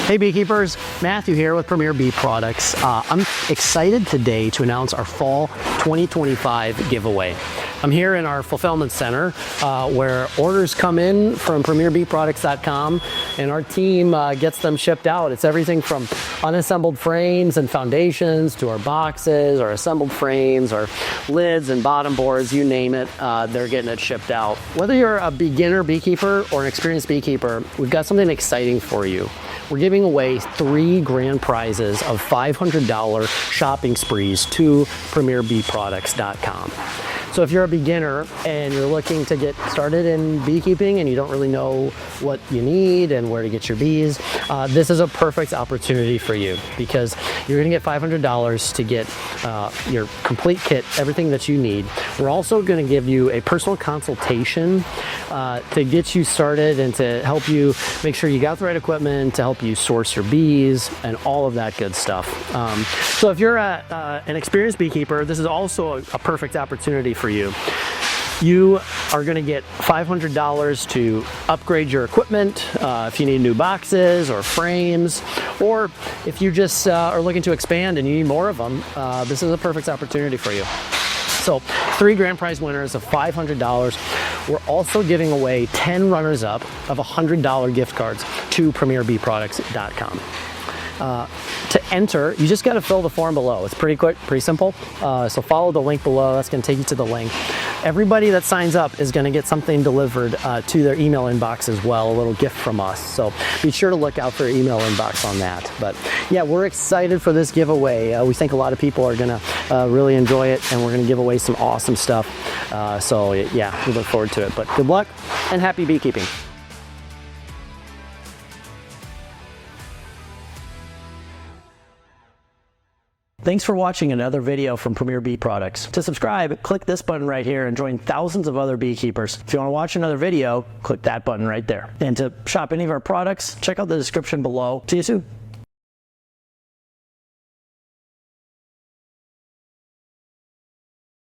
Hey Beekeepers, Matthew here with Premier Bee Products. I'm excited today to announce our Fall 2025 giveaway. I'm here in our fulfillment center where orders come in from premierbeeproducts.com and our team gets them shipped out. It's everything from unassembled frames and foundations to our boxes, our assembled frames, our lids and bottom boards, you name it, they're getting it shipped out. Whether you're a beginner beekeeper or an experienced beekeeper, we've got something exciting for you. We're giving away 3 grand prizes of $500 shopping sprees to premierbeeproducts.com. So if you're a beginner and you're looking to get started in beekeeping and you don't really know what you need and where to get your bees, this is a perfect opportunity for you because you're going to get $500 to get your complete kit, everything that you need. We're also going to give you a personal consultation to get you started and to help you make sure you got the right equipment, to help you source your bees and all of that good stuff. So if you're an experienced beekeeper, this is also a perfect opportunity for you. You are going to get $500 to upgrade your equipment if you need new boxes or frames, or if you just are looking to expand and you need more of them, this is a perfect opportunity for you. So 3 grand prize winners of $500. We're also giving away 10 runners-up of $100 gift cards to premierbeeproducts.com. To enter, you just got to fill the form below. It's pretty quick, pretty simple. So follow the link below. That's going to take you to the link. Everybody that signs up is going to get something delivered to their email inbox as well, a little gift from us. So be sure to look out for your email inbox on that. But yeah, we're excited for this giveaway. We think a lot of people are going to really enjoy it, and we're going to give away some awesome stuff. So yeah, we look forward to it. But good luck and happy beekeeping. Thanks for watching another video from Premier Bee Products. To subscribe, click this button right here and join thousands of other beekeepers. If you want to watch another video, click that button right there. And to shop any of our products, check out the description below. See you soon.